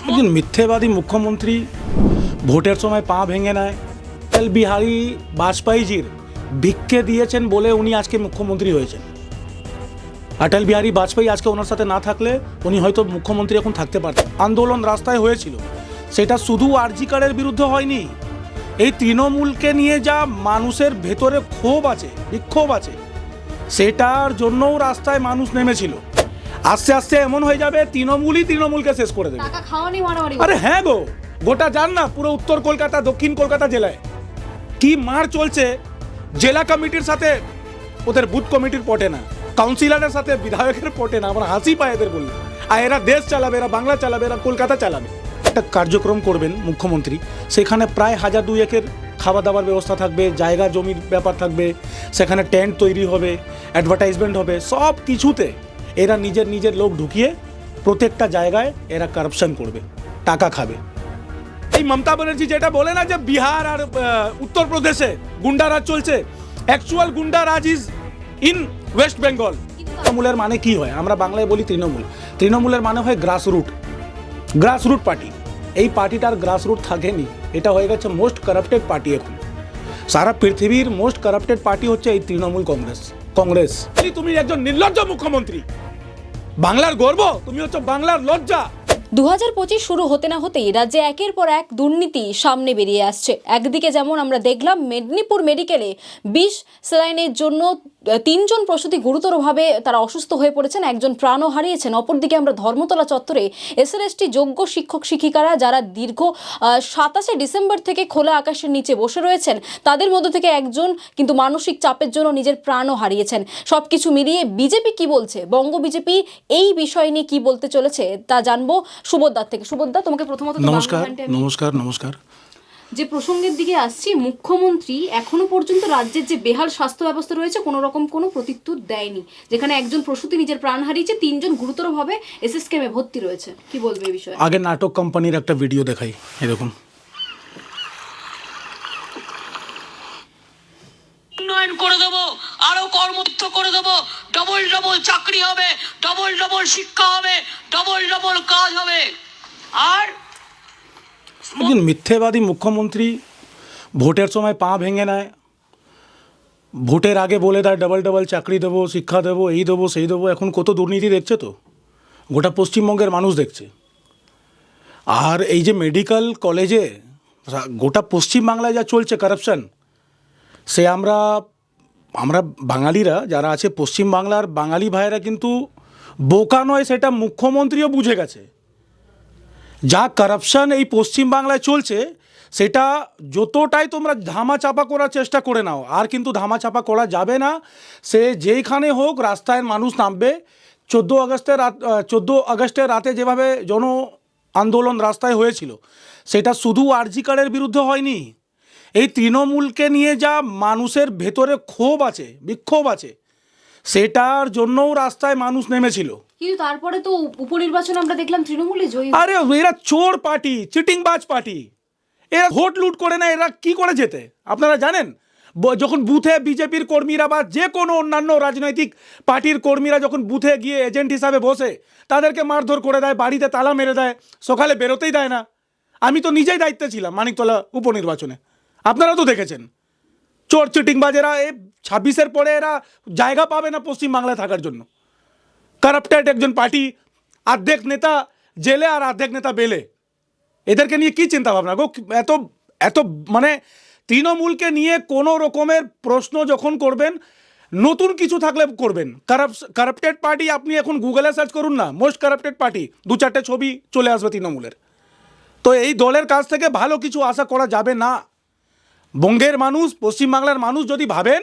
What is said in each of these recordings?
একজন মিথ্যেবাদী মুখ্যমন্ত্রী ভোটের সময় পা ভেঙে নেয়। অটল বিহারী বাজপেয়ীজির ভিক্ষে দিয়েছেন বলে উনি আজকে মুখ্যমন্ত্রী হয়েছেন। অটল বিহারী বাজপেয়ী আজকে ওনার সাথে না থাকলে উনি হয়তো মুখ্যমন্ত্রী এখন থাকতে পারতেন। আন্দোলন রাস্তায় হয়েছিল, সেটা শুধু আরজি কার্ডের বিরুদ্ধে হয়নি। এই তৃণমূলকে নিয়ে যা মানুষের ভেতরে ক্ষোভ আছে, বিক্ষোভ আছে, সেটার জন্যও রাস্তায় মানুষ নেমেছিল। আস্তে আস্তে এমন হয়ে যাবে তৃণমূলই তৃণমূলকে শেষ করে দেবে। আরে হ্যাঁ গো, গোটা যান না, পুরো উত্তর কলকাতা, দক্ষিণ কলকাতা জেলায় কি মার চলছে। জেলা কমিটির সাথে ওদের বুথ কমিটির পটে না, কাউন্সিলরের সাথে বিধায়কের পটে না। আমরা হাসি পায় এদের বললে। আর এরা দেশ চালাবে, এরা বাংলা চালাবে, এরা কলকাতা চালাবে। একটা কার্যক্রম করবেন মুখ্যমন্ত্রী, সেখানে প্রায় 1000-2000 খাওয়া দাওয়ার ব্যবস্থা থাকবে, জায়গা জমির ব্যাপার থাকবে, সেখানে টেন্ট তৈরি হবে, অ্যাডভার্টাইজমেন্ট হবে, সব কিছুতে এরা নিজের নিজের লোক ঢুকিয়ে প্রত্যেকটা জায়গায় এরা কারাপশন করবে, টাকা খাবে। এই মমতা ব্যানার্জি যেটা বলে না যে বিহার আর উত্তরপ্রদেশে গুন্ডারাজ চলছে, actual goonda raj is in West Bengal. তৃণমূলের মানে কি হয়? আমরা বাংলায় বলি তৃণমূল। তৃণমূলের মানে হয় গ্রাসরুট পার্টি। এই পার্টিটার গ্রাসরুট থাকেনি, এটা হয়ে গেছে মোস্ট কারাপ্টেড পার্টি। এখন সারা পৃথিবীর মোস্ট কারাপ্টেড পার্টি হচ্ছে এই তৃণমূল কংগ্রেস। তুমি একজন নির্লজ্জ মুখ্যমন্ত্রী, বাংলার গর্ব, তুমি হচ্ছে বাংলার লজ্জা। 2025 শুরু হতে না হতেই রাজ্যে একের পর এক দুর্নীতি সামনে বেরিয়ে আসছে। একদিকে যেমন আমরা দেখলাম মেদিনীপুর মেডিকেলে 20 স্যালাইনের জন্য 3 জন প্রসূতি গুরুতরভাবে তারা অসুস্থ হয়ে পড়েছেন, একজন প্রাণও হারিয়েছেন। অপরদিকে আমরা ধর্মতলা চত্বরে SLST যোগ্য শিক্ষক শিক্ষিকারা যারা দীর্ঘ 27শে ডিসেম্বর থেকে খোলা আকাশের নিচে বসে রয়েছেন, তাদের মধ্য থেকে একজন কিন্তু মানসিক চাপের জন্য নিজের প্রাণও হারিয়েছেন। সবকিছু মিলিয়ে বিজেপি কি বলছে, বঙ্গ বিজেপি এই বিষয় নিয়ে কি বলতে চলেছে তা জানবো সুবোধদার থেকে। সুবোধদা, তোমাকে প্রথমত নমস্কার। যে প্রসঙ্গের দিকে আসছি, মুখ্যমন্ত্রী এখনো পর্যন্ত রাজ্যের যে বেহাল স্বাস্থ্য ব্যবস্থা রয়েছে কোনো রকম কোনো প্রত্যুত্তর দেয়নি। যেখানে একজন প্রসূতি নিজের প্রাণ হারিয়েছে, 3 জন গুরুতরভাবে SSKM-এ ভর্তি রয়েছে। কি বলবে এই বিষয়ে? আগে নাটক কোম্পানির একটা ভিডিও দেখাই, এই দেখুন। উন্নয়ন করে দেবো, আরো কর্মত্ব করে দেবো, ডবল চাকরি হবে, ডবল শিক্ষা হবে, ডবল কাজ হবে। আর একজন মিথ্যেবাদী মুখ্যমন্ত্রী ভোটের সময় পা ভেঙে নেয়, ভোটের আগে বলে দেয় ডবল চাকরি দেবো, শিক্ষা দেবো, এই দেবো সেই দেবো। এখন কত দুর্নীতি দেখছে তো গোটা পশ্চিমবঙ্গের মানুষ দেখছে। আর এই যে মেডিকেল কলেজে গোটা পশ্চিমবাংলায় যা চলছে কারাপশন, সে আমরা বাঙালিরা যারা আছে পশ্চিমবাংলার বাঙালি ভাইয়েরা কিন্তু বোকা নয়, সেটা মুখ্যমন্ত্রীও বুঝে গেছে। যা কারাপশন এই পশ্চিমবাংলায় চলছে, সেটা যতটাই তোমরা ধামাচাপা করার চেষ্টা করে নাও, আর কিন্তু ধামাচাপা করা যাবে না। সে যেইখানে হোক রাস্তায় মানুষ নামবে। 14 আগস্টের রাতে যেভাবে জন আন্দোলন রাস্তায় হয়েছিল, সেটা শুধু আরজি কার্ডের বিরুদ্ধে হয়নি। এই তৃণমূলকে নিয়ে যা মানুষের ভেতরে ক্ষোভ আছে, বিক্ষোভ আছে, সেটার জন্যও রাস্তায় মানুষ নেমেছিল। কিন্তু তারপরে তো উপনির্বাচনে আমরা দেখলাম তৃণমূলে জয়ী। আরে এরা চোর পার্টি, চিটিংবাজ পার্টি, এরা ভোট লুট করে না। এরা কি করে যেতে আপনারা জানেন? যখন বুথে বিজেপির কর্মীরা বা যে কোনো অন্যান্য রাজনৈতিক পার্টির কর্মীরা যখন বুথে গিয়ে এজেন্ট হিসাবে বসে, তাদেরকে মারধর করে দেয়, বাড়িতে তালা মেরে দেয়, সকালে বেরোতেই দেয় না। আমি তো নিজেই দায়িত্বে ছিলাম মানিকতলা উপনির্বাচনে, আপনারা তো দেখেছেন। চোর চিটিংবাজেরা এই 26-এর পরে এরা জায়গা পাবে না পশ্চিমবাংলায় থাকার জন্য। কারাপ্টেড একজন পার্টি, অর্ধেক নেতা জেলে আর অর্ধেক নেতা বেলে। এদেরকে নিয়ে কী চিন্তা ভাবনা গো? এত মানে তৃণমূলকে নিয়ে কোনো রকমের প্রশ্ন যখন করবেন, নতুন কিছু থাকলে করবেন। কারাপ্টেড পার্টি আপনি এখন গুগলে সার্চ করুন না, মোস্ট কারাপ্টেড পার্টি, 2-4টে ছবি চলে আসবে তৃণমূলের। তো এই দলের কাছ থেকে ভালো কিছু আশা করা যাবে না। বঙ্গের মানুষ, পশ্চিমবাংলার মানুষ যদি ভাবেন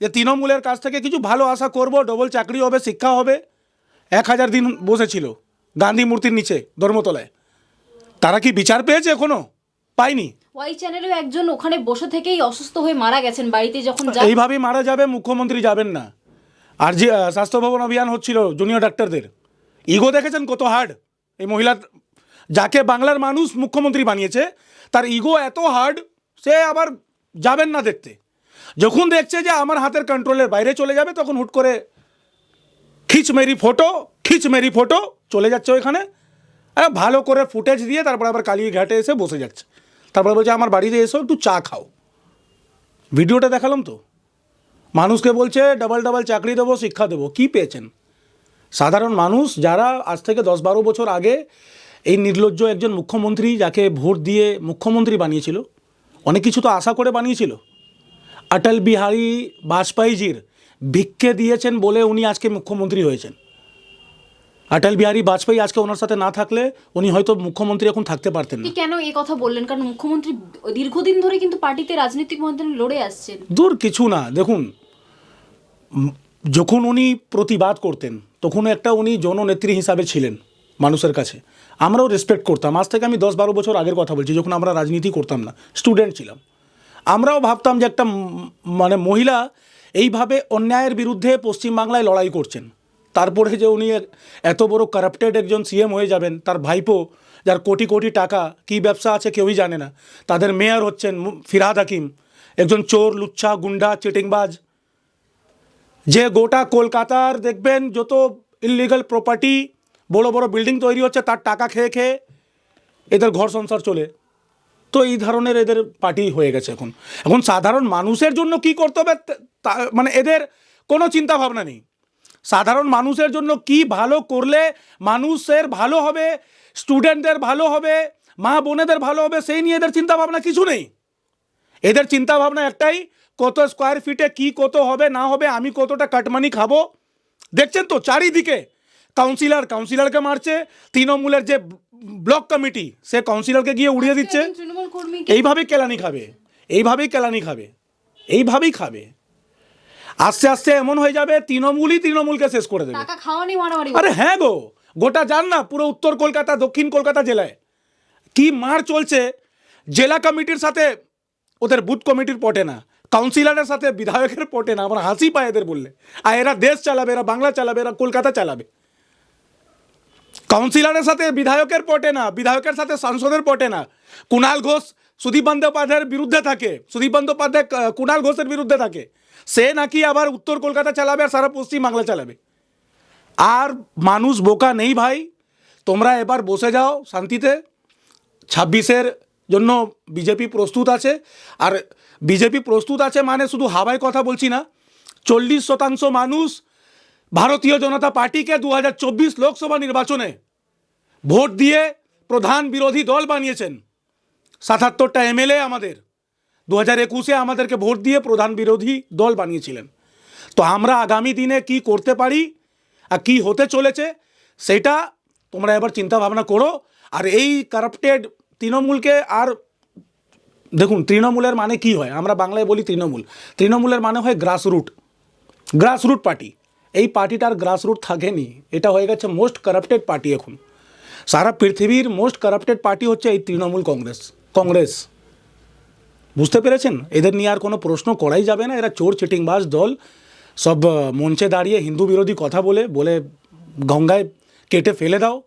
যে তৃণমূলের কাছ থেকে কিছু ভালো আশা করব, ডবল চাকরি হবে, শিক্ষা হবে, 1000 দিন বসেছিল গান্ধী মূর্তির নিচে ধর্মতলায়, তারা কি বিচার পেয়েছে? এখনো পায়নি। ওয়াই চ্যানেলেও একজন ওখানে বসে থেকেই অসুস্থ হয়ে মারা গেছেন, বাড়িতে যখন এইভাবেই মারা যাবে। মুখ্যমন্ত্রী যাবেন না। আর যে স্বাস্থ্য ভবন অভিযান হচ্ছিল জুনিয়র ডাক্তারদের, ইগো দেখেছেন কত হার্ড? এই মহিলার, যাকে বাংলার মানুষ মুখ্যমন্ত্রী বানিয়েছে, তার ইগো এত হার্ড, সে আবার যাবেন না দেখতে। যখন দেখছে যে আমার হাতের কন্ট্রোলের বাইরে চলে যাবে, তখন হুট করে খিচ মেরি ফটো চলে যাচ্ছে ওইখানে। ভালো করে ফুটেজ দিয়ে তারপর আবার কালীঘাটে এসে বসে যাচ্ছে, তারপরে বলছে আমার বাড়িতে এসো একটু চা খাও। ভিডিওটা দেখালাম তো, মানুষকে বলছে ডাবল ডাবল চাকরি দেবো, শিক্ষা দেবো। কী পেয়েছেন? সাধারণ মানুষ যারা আজ থেকে 10-12 বছর আগে এই নির্লজ্জ একজন মুখ্যমন্ত্রী যাকে ভোট দিয়ে মুখ্যমন্ত্রী বানিয়েছিল, অনেক কিছু তো আশা করে বানিয়েছিল। অটল বিহারী বাজপেয়ীজির ভিক্ষে দিয়েছেন বলে উনি আজকে মুখ্যমন্ত্রী হয়েছেন। অটল বিহারী বাজপেয়ী আজকে ওনার সাথে না থাকলে উনি হয়তো মুখ্যমন্ত্রী এখন থাকতে পারতেন না। কেন এই কথা বললেন? কারণ মুখ্যমন্ত্রী দীর্ঘদিন ধরে কিন্তু পার্টিতে রাজনৈতিক ময়দানে লড়ে আসছেন। দূর কিছু না, দেখুন যখন উনি প্রতিবাদ করতেন তখন একটা উনি জননেত্রী হিসাবে ছিলেন মানুষের কাছে, আমরাও রেসপেক্ট করতাম। আজ থেকে আমি 10-12 বছর আগের কথা বলছি, যখন আমরা রাজনীতি করতাম না, স্টুডেন্ট ছিলাম, আমরাও ভাবতাম যে একটা মানে মহিলা এইভাবে অন্যায়ের বিরুদ্ধে পশ্চিমবাংলায় লড়াই করছেন, তারপরে যে উনি এত বড় কারাপ্টেড একজন সিএম হয়ে যাবেন, তার ভাইপো যার কোটি কোটি টাকা কী ব্যবসা আছে কেউই জানে না, তাদের মেয়র হচ্ছেন ফিরহাদ হাকিম, একজন চোর, লুচ্ছা, গুন্ডা, চিটিংবাজ, যে গোটা কলকাতার দেখবেন যত ইললিগাল প্রপার্টি বড় বড় বিল্ডিং তৈরি হচ্ছে তার টাকা খেয়ে খেয়ে এদের ঘর সংসার চলে। তো এই ধরনের এদের পার্টি হয়ে গেছে এখন। এখন সাধারণ মানুষের জন্য কি করতে হবে মানে এদের কোনো চিন্তা ভাবনা নেই। সাধারণ মানুষের জন্য কি ভালো করলে মানুষের ভালো হবে, স্টুডেন্টদের ভালো হবে, মা বোনেদের ভালো হবে, সেই নিয়ে এদের চিন্তা ভাবনা কিছু নেই। এদের চিন্তা ভাবনা একটাই, কত স্কোয়ার ফিটে কি কত হবে না হবে, আমি কতটা কাটমানি খাবো। দেখছেন তো চারিদিকে কাউন্সিলরকে মারছে, তৃণমূলের যে ব্লক কমিটি সে কাউন্সিলরকে গিয়ে উড়িয়ে দিচ্ছে। তৃণমূল কর্মী এইভাবেই কেলানি খাবে, এইভাবেই খাবে। আস্তে আস্তে এমন হয়ে যাবে তৃণমূলকে শেষ করে দেবে। টাকা খাওয়া নিয়ে মারামারি। আরে হ্যাঁ গো, গোটা যান না পুরো উত্তর কলকাতা, দক্ষিণ কলকাতা জেলায় কি মার চলছে। জেলা কমিটির সাথে ওদের বুথ কমিটির পটে না, কাউন্সিলরের সাথে বিধায়কের পটে না। আমার হাসি পায় এদের বললে। আর এরা দেশ চালাবে, এরা বাংলা চালাবে, এরা কলকাতা চালাবে। কাউন্সিলরের সাথে বিধায়কের পটে না, বিধায়কের সাথে সাংসদের পটে না। কুণাল ঘোষ সুদীপ বন্দ্যোপাধ্যায়ের বিরুদ্ধে থাকে, সুদীপ বন্দ্যোপাধ্যায় কুণাল ঘোষের বিরুদ্ধে থাকে, সে নাকি আবার উত্তর কলকাতা চালাবে আর সারা পশ্চিম বাংলা চালাবে। আর মানুষ বোকা নেই ভাই, তোমরা এবার বসে যাও শান্তিতে। 26-এর জন্য বিজেপি প্রস্তুত আছে। আর বিজেপি প্রস্তুত আছে মানে শুধু হাওয়ায় কথা বলছি না, 40% মানুষ ভারতীয় জনতা পার্টিকে 2024 লোকসভা নির্বাচনে ভোট দিয়ে প্রধান বিরোধী দল বানিয়েছেন। 77টা এমএলএ আমাদের 2021-এ আমাদেরকে ভোট দিয়ে প্রধান বিরোধী দল বানিয়েছিলেন। তো আমরা আগামী দিনে কি করতে পারি আর কি হতে চলেছে সেটা তোমরা এবার চিন্তা ভাবনা করো। আর এই কারাপ্টেড তৃণমূলকে, আর দেখুন তৃণমূলের মানে কি হয়, আমরা বাংলায় বলি তৃণমূলের মানে হয় গ্রাসরুট পার্টি। এই পার্টিটার গ্রাসরুট থাকেনি, এটা হয়ে গেছে মোস্ট কারাপ্টেড পার্টি। এখন সারা পৃথিবীর মোস্ট কারাপ্টেড পার্টি হচ্ছে এই তৃণমূল কংগ্রেস। বুঝতে পেরেছেন? এদের নিয়ে আর কোনো প্রশ্ন করাই যাবে না। এরা চোর চিটিংবাজ দল, সব মঞ্চে দাঁড়িয়ে হিন্দু বিরোধী কথা বলে গঙ্গায় কেটে ফেলে দাও।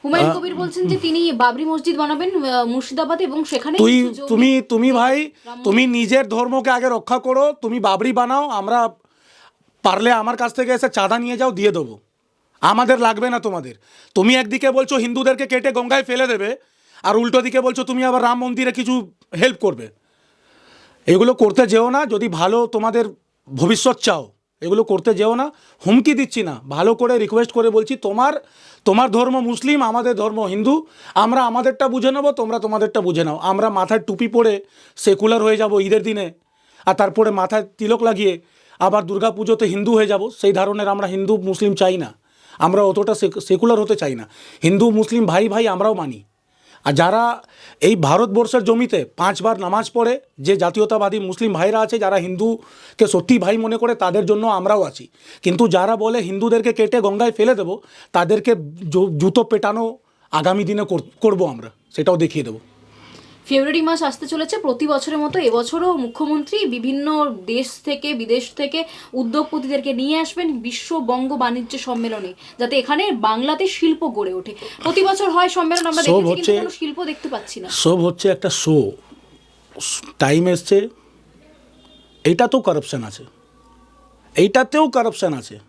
হুমায়ুন কবির বলছেন যে তিনি বাবরি মসজিদ বানাবেন মুর্শিদাবাদে এবং সেখানে তুমি ভাই তুমি নিজের ধর্মকে আগে রক্ষা করো। তুমি বাবরি বানাও, আমরা পারলে আমার কাছ থেকে এসে চাঁদা নিয়ে যাও, দিয়ে দেবো, আমাদের লাগবে না তোমাদের। তুমি একদিকে বলছো হিন্দুদেরকে কেটে গঙ্গায় ফেলে দেবে, আর উল্টো দিকে বলছো তুমি আবার রাম মন্দিরে কিছু হেল্প করবে। এগুলো করতে যেও না। যদি ভালো তোমাদের ভবিষ্যৎ চাও এগুলো করতে যেও না। হুমকি দিচ্ছি না, ভালো করে রিকোয়েস্ট করে বলছি, তোমার ধর্ম মুসলিম, আমাদের ধর্ম হিন্দু, আমরা আমাদেরটা বুঝে নেবো, তোমরা তোমাদেরটা বুঝে নাও। আমরা মাথায় টুপি পরে সেকুলার হয়ে যাব ঈদের দিনে, আর তারপরে মাথায় তিলক লাগিয়ে আবার দুর্গা পুজোতে হিন্দু হয়ে যাব। সেই ধরনের আমরা হিন্দু মুসলিম চাই না, আমরা অতটা সেকুলার হতে চাই না। হিন্দু মুসলিম ভাই আমরাও মানি। আর যারা এই ভারতবর্ষের জমিতে 5 বার নামাজ পড়ে যে জাতীয়তাবাদী মুসলিম ভাইরা আছে, যারা হিন্দুকে সত্যি ভাই মনে করে, তাদের জন্য আমরাও আছি। কিন্তু যারা বলে হিন্দুদেরকে কেটে গঙ্গায় ফেলে দেবো, তাদেরকে জুতো পেটানো আগামী দিনে করব আমরা, সেটাও দেখিয়ে দেবো। ফেব্রুয়ারি মাস আসতে চলেছে, প্রতি বছরের মতো এবছরও মুখ্যমন্ত্রী বিভিন্ন দেশ থেকে বিদেশ থেকে উদ্যোগপতিদেরকে নিয়ে আসবেন বিশ্ব বঙ্গ বাণিজ্য সম্মেলনে, যাতে এখানে বাংলাতে শিল্প গড়ে ওঠে। প্রতি বছর হয় সম্মেলন, আমরা দেখেছি, কিন্তু কোনো শিল্প দেখতে পাচ্ছি না। সব হচ্ছে একটা শো, টাইম এসছে। এইটাতেও কারাপশন আছে,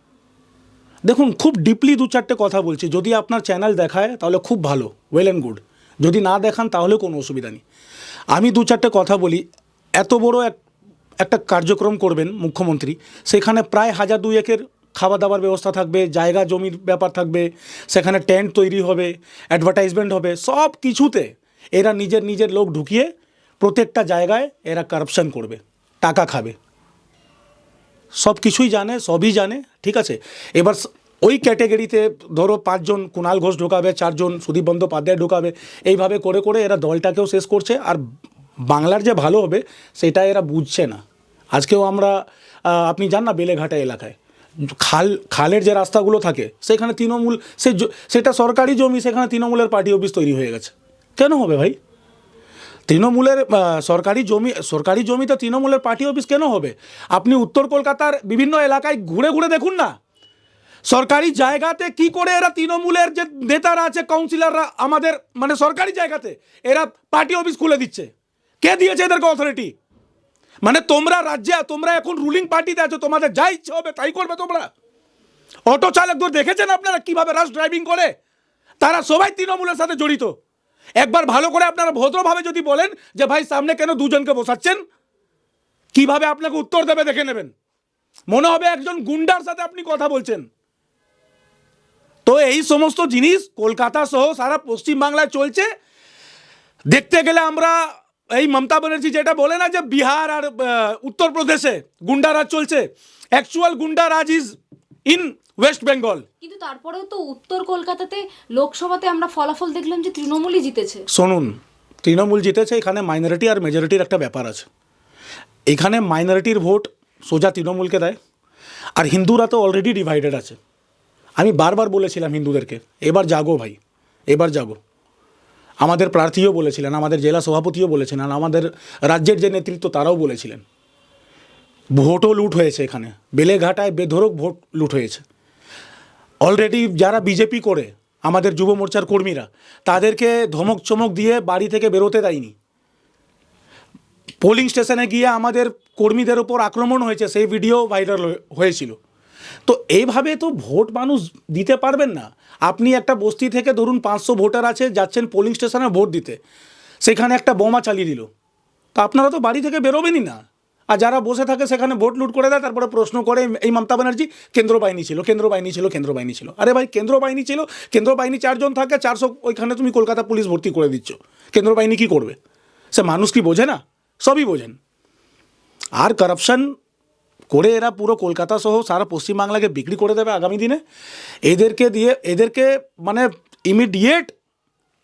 দেখুন খুব ডিপলি দু চারটে কথা বলছি, যদি আপনার চ্যানেল দেখায় তাহলে খুব ভালো, ওয়েল অ্যান্ড গুড, যদি না দেখান তাহলে কোনো অসুবিধা নেই। আমি দু চারটে কথা বলি। এত বড় একটা কার্যক্রম করবেন মুখ্যমন্ত্রী, সেখানে প্রায় 1000-2000 খাওয়া দাওয়ার ব্যবস্থা থাকবে, জায়গা জমির ব্যাপার থাকবে, সেখানে টেন্ট তৈরি হবে, অ্যাডভার্টাইজমেন্ট হবে, সব কিছুতে এরা নিজের লোক ঢুকিয়ে প্রত্যেকটা জায়গায় এরা কারাপশন করবে, টাকা খাবে, সব কিছুই জানে, সবই জানে, ঠিক আছে। এবার ওই ক্যাটেগরিতে ধরো 5 জন কুণাল ঘোষ ঢোকাবে, 4 জন সুদীপ বন্দ্যোপাধ্যায় ঢোকাবে, এইভাবে করে করে এরা দলটাকেও শেষ করছে। আর বাংলার যে ভালো হবে সেটা এরা বুঝছে না। আজকেও আমরা আপনি যান না বেলেঘাটা এলাকায়, খালের যে রাস্তাগুলো থাকে সেখানে তৃণমূল, সেটা সরকারি জমি, সেখানে তৃণমূলের পার্টি অফিস তৈরি হয়ে গেছে। কেন হবে ভাই? তৃণমূলের সরকারি জমিতে তৃণমূলের পার্টি অফিস কেন হবে? আপনি উত্তর কলকাতার বিভিন্ন এলাকায় ঘুরে ঘুরে দেখুন না, সরকারি জায়গাতে কি করে এরা তৃণমূলের যে নেতারা আছে, কাউন্সিলররা, আমাদের মানে সরকারি জায়গাতে এরা পার্টি অফিস খুলে দিচ্ছে। কে দিয়েছে এদেরকে অথরিটি? মানে তোমরা রাজ্যে, তোমরা এখন রুলিং পার্টিতে আছো, তোমাদের যা ইচ্ছে হবে তাই করবে তোমরা। অটো চালকদের দেখেছেন আপনারা কিভাবে রাশ ড্রাইভিং করে? তারা সবাই তৃণমূলের সাথে জড়িত। একবার ভালো করে আপনারা ভদ্রভাবে যদি বলেন যে ভাই সামনে কেন দুজনকে বসাচ্ছেন, কিভাবে আপনাকে উত্তর দেবে দেখে নেবেন। মনে হবে একজন গুন্ডার সাথে আপনি কথা বলছেন। তো এই সমস্ত জিনিস কলকাতা সহ সারা পশ্চিমবাংলায় চলছে। দেখতে গেলে আমরা এই মমতা ব্যানার্জি যেটা বলে না যে বিহার আর উত্তরপ্রদেশে গুন্ডারাজ চলছে, actual goonda raj is in West Bengal. কিন্তু তারপরেও তো উত্তর কলকাতাতে লোকসভাতে আমরা ফলাফল দেখলাম যে তৃণমূলই জিতেছে। শুনুন, তৃণমূল জিতেছে, এখানে মাইনরিটি আর মেজরিটির একটা ব্যাপার আছে। এখানে মাইনরিটির ভোট সোজা তৃণমূলকে দেয়, আর হিন্দুরা তো অলরেডি ডিভাইডেড আছে। আমি বারবার বলেছিলাম হিন্দুদেরকে, এবার জাগো ভাই, এবার জাগো। আমাদের প্রার্থীও বলেছিলেন, আমাদের জেলা সভাপতিও বলেছিলেন, আমাদের রাজ্যের যে নেতৃত্ব তারাও বলেছিলেন। ভোটও লুট হয়েছে এখানে, বেলেঘাটায় বেধড়ক ভোট লুট হয়েছে। অলরেডি যারা বিজেপি করে আমাদের যুব মোর্চার কর্মীরা, তাদেরকে ধমক চমক দিয়ে বাড়ি থেকে বেরোতে দেয়নি। পোলিং স্টেশনে গিয়ে আমাদের কর্মীদের ওপর আক্রমণ হয়েছে, সেই ভিডিও ভাইরাল হয়েছিল। তো এইভাবে তো ভোট মানুষ দিতে পারবেন না। আপনি একটা বস্তি থেকে ধরুন 500 ভোটার আছে, যাচ্ছেন পোলিং স্টেশনে ভোট দিতে, সেখানে একটা বোমা চালিয়ে দিল, তা আপনারা তো বাড়ি থেকে বেরোবেনই না। আর যারা বসে থাকে সেখানে ভোট লুট করে দেয়, তারপরে প্রশ্ন করে এই মমতা ব্যানার্জি কেন্দ্র বাহিনী ছিল, কেন্দ্র বাহিনী ছিল, কেন্দ্র বাহিনী ছিল। আরে ভাই, কেন্দ্র বাহিনী ছিল, কেন্দ্র বাহিনী 4 জন থাকে, 400 ওইখানে তুমি কলকাতা পুলিশ ভর্তি করে দিচ্ছ, কেন্দ্র বাহিনী কী করবে? সে মানুষ কি বোঝে না? সবই বোঝেন। আর কারাপশান করে এরা পুরো কলকাতা সহ সারা পশ্চিমবাংলাকে বিক্রি করে দেবে আগামী দিনে। এদেরকে মানে ইমিডিয়েট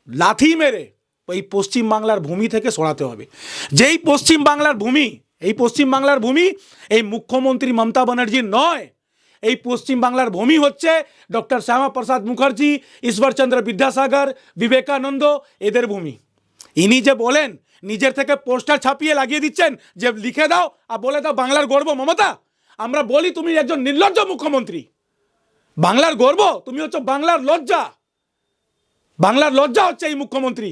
লাথি মেরে এই পশ্চিমবাংলার ভূমি থেকে সরাতে হবে। যেই পশ্চিমবাংলার ভূমি, এই পশ্চিমবাংলার ভূমি এই মুখ্যমন্ত্রী মমতা ব্যানার্জির নয়, এই পশ্চিমবাংলার ভূমি হচ্ছে ডক্টর শ্যামাপ্রসাদ মুখার্জি, ঈশ্বরচন্দ্র বিদ্যাসাগর, বিবেকানন্দ, এদের ভূমি। ইনি যে বলেন, নিজের থেকে পোস্টার ছাপিয়ে লাগিয়ে দিচ্ছেন যে লিখে দাও আর বলে দাও বাংলার গর্ব মমতা। আমরা বলি তুমি একজন নির্লজ্জ মুখ্যমন্ত্রী। বাংলার গর্ব, তুমি হচ্ছে বাংলার লজ্জা। বাংলার লজ্জা হচ্ছে এই মুখ্যমন্ত্রী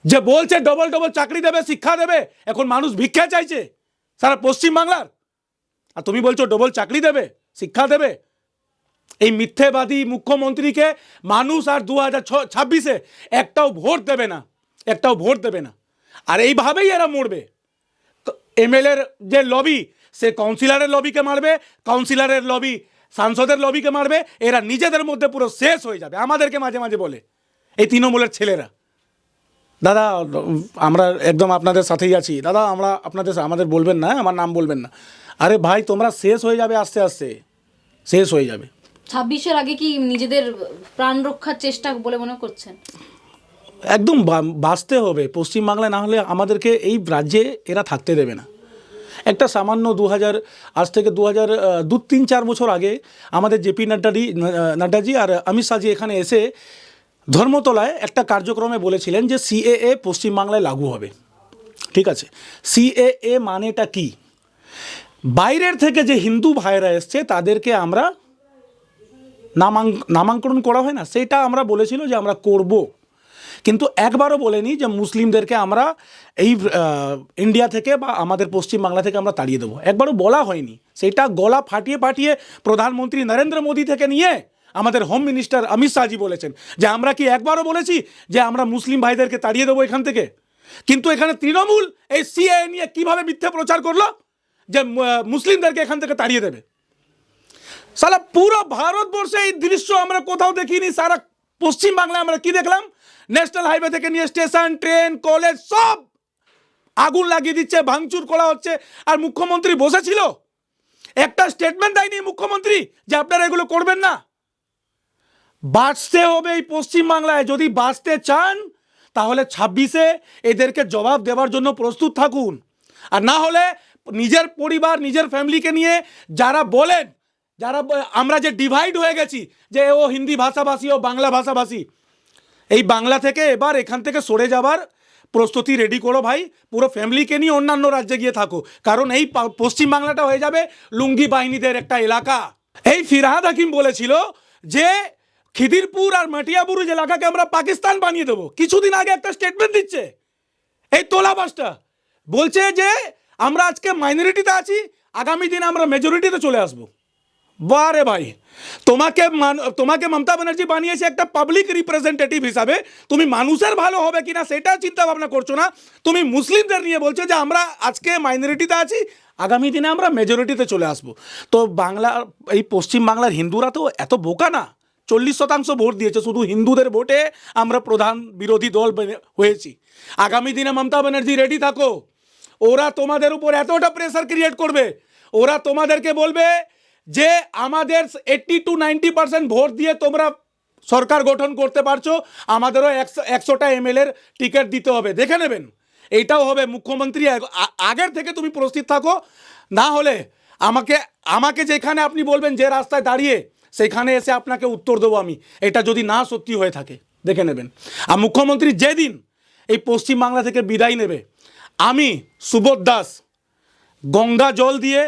যে বলছে ডবল ডবল চাকরি দেবে, শিক্ষা দেবে। এখন মানুষ ভিক্ষা চাইছে সারা পশ্চিমবাংলার, আর তুমি বলছো ডবল চাকরি দেবে, শিক্ষা দেবে। এই মিথ্যেবাদী মুখ্যমন্ত্রীকে মানুষ আর 2026-এ একটাও ভোট দেবে না, একটাও ভোট দেবে না। আর এইভাবেই এরা মরবে। এমএলএর যে লবি, সে কাউন্সিলরের লবিকে মারবে, কাউন্সিলরের লবি সাংসদের লবিকে মারবে। এরা নিজেদের মধ্যে পুরো শেষ হয়ে যাবে। আমাদেরকে মাঝে মাঝে বলে এই তৃণমূলের ছেলেরা, দাদা আমরা একদম আপনাদের সাথেই আছি, দাদা আমরা আমাদের বলবেন না, আমার নাম বলবেন না। আরে ভাই, তোমরা শেষ হয়ে যাবে, আস্তে আস্তে শেষ হয়ে যাবে। 26-এর আগে কি নিজেদের প্রাণ রক্ষার চেষ্টা বলে মনে করছেন? একদম বাঁচতে হবে পশ্চিমবাংলায়, না হলে আমাদেরকে এই রাজ্যে এরা থাকতে দেবে না। একটা সামান্য আজ থেকে 2-3-4 বছর আগে আমাদের জেপি নাড্ডাজি আর অমিত শাহজি এখানে এসে ধর্মতলায় একটা কার্যক্রমে বলেছিলেন যে সিএএ পশ্চিমবাংলায় লাগু হবে। ঠিক আছে, সিএএ মানেটা কি? বাইরের থেকে যে হিন্দু ভাইরা এসছে তাদেরকে আমরা নামাঙ্কন করা হয় না, সেটা আমরা বলেছিল যে আমরা করব। কিন্তু একবারও বলেনি যে মুসলিমদেরকে আমরা এই ইন্ডিয়া থেকে বা আমাদের পশ্চিমবাংলা থেকে আমরা তাড়িয়ে দেবো, একবারও বলা হয়নি। সেটা গলা ফাটিয়ে ফাটিয়ে প্রধানমন্ত্রী নরেন্দ্র মোদী থেকে নিয়ে আমাদের হোম মিনিস্টার অমিত শাহজি বলেছেন যে আমরা কি একবারও বলেছি যে আমরা মুসলিম ভাইদেরকে তাড়িয়ে দেবো এখান থেকে? কিন্তু এখানে তৃণমূল এই সিএএ নিয়ে কীভাবে মিথ্যে প্রচার করলো যে মুসলিমদেরকে এখান থেকে তাড়িয়ে দেবে। সালা পুরো ভারতবর্ষে এই দৃশ্য আমরা কোথাও দেখিনি। সারা পশ্চিমবাংলায় আমরা কি দেখলাম? ন্যাশনাল হাইওয়ে থেকে নিয়ে স্টেশন, ট্রেন, কলেজ সব আগুন লাগিয়ে দিচ্ছে, ভাঙচুর করা হচ্ছে। আর মুখ্যমন্ত্রী বসেছিল, একটা স্টেটমেন্ট দেয়নি মুখ্যমন্ত্রী যে আপনারা এগুলো করবেন না। বাঁচতে হবে এই পশ্চিমবাংলায়, যদি বাঁচতে চান তাহলে 26-এ এদেরকে জবাব দেওয়ার জন্য প্রস্তুত থাকুন। আর না হলে নিজের পরিবার, নিজের ফ্যামিলিকে নিয়ে যারা বলেন, যারা আমরা যে ডিভাইড হয়ে গেছি যে ও হিন্দি ভাষাভাষী ও বাংলা ভাষাভাষী, এই বাংলা থেকে এবার এখান থেকে সরে যাবার প্রস্তুতি রেডি করো ভাই। পুরো ফ্যামিলিকে নিয়ে অন্যান্য রাজ্যে গিয়ে থাকো, কারণ এই পশ্চিমবাংলাটা হয়ে যাবে লুঙ্গি বাহিনীদের একটা এলাকা। এই ফিরহাদ হাকিম বলেছিল যে খিদিরপুর আর মাটিয়াবুরুজ এলাকাকে আমরা পাকিস্তান বানিয়ে দেবো। কিছুদিন আগে একটা স্টেটমেন্ট দিচ্ছে এই তোলাবাসটা, বলছে যে আমরা আজকে মাইনরিটিতে আছি, আগামী দিনে আমরা মেজরিটিতে চলে আসবো। বারে ভাই, তোমাকে মমতা ব্যানার্জি বানিয়েছে একটা পাবলিক রিপ্রেজেন্টেটিভ হিসাবে, তুমি মানুষের ভালো হবে কিনা সেটা চিন্তা ভাবনা করছো না। তুমি মুসলিমদের নিয়ে বলছো যে আমরা আজকে মাইনরিটিতে আছি, আগামী দিনে আমরা মেজরিটিতে চলে আসবো। তো বাংলা, এই পশ্চিম বাংলার হিন্দুরা তো এত বোকা না। 40% ভোট দিয়েছে, শুধু হিন্দুদের ভোটে আমরা প্রধান বিরোধী দল হয়েছি। আগামী দিনে মমতা ব্যানার্জি রেডি থাকো, ওরা তোমাদের উপর এতটা প্রেসার ক্রিয়েট করবে, ওরা তোমাদেরকে বলবে যে আমাদের 80 to 90% ভোট দিয়ে তোমরা সরকার গঠন করতে পারছো, আমাদেরও 100টা MLA টিকিট দিতে হবে, দেখে নেবেন। এইটাও হবে। মুখ্যমন্ত্রী আগের থেকে তুমি প্রস্তুত থাকো, না হলে আমাকে যেখানে আপনি বলবেন যে রাস্তায় দাঁড়িয়ে, সেখানে এসে আপনাকে উত্তর দেবো আমি, এটা যদি না সত্যি হয়ে থাকে, দেখে নেবেন। আর মুখ্যমন্ত্রী যেদিন এই পশ্চিমবাংলা থেকে বিদায় নেবে, আমি সুবোধ দাস গঙ্গা জল দিয়ে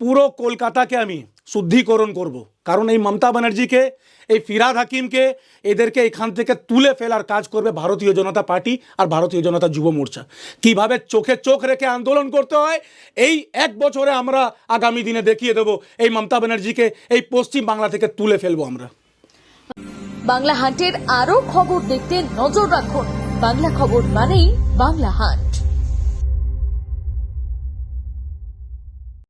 পুরো কলকাতাকে আমি শুদ্ধিকরণ করব। কারণ এই মমতা ব্যানার্জিকে, এই ফিরহাদ হাকিমকে, এদেরকে এখান থেকে তুলে ফেলার কাজ করবে ভারতীয় জনতা পার্টি আর ভারতীয় জনতা যুব মোর্চা। কীভাবে চোখে চোখ রেখে আন্দোলন করতে হয়, এই 1 বছরে আমরা আগামী দিনে দেখিয়ে দেবো। এই মমতা ব্যানার্জিকে এই পশ্চিম বাংলা থেকে তুলে ফেলবো আমরা। বাংলা হান্টের আরো খবর দেখতে নজর রাখুন। বাংলা খবর মানেই বাংলা হান্ট।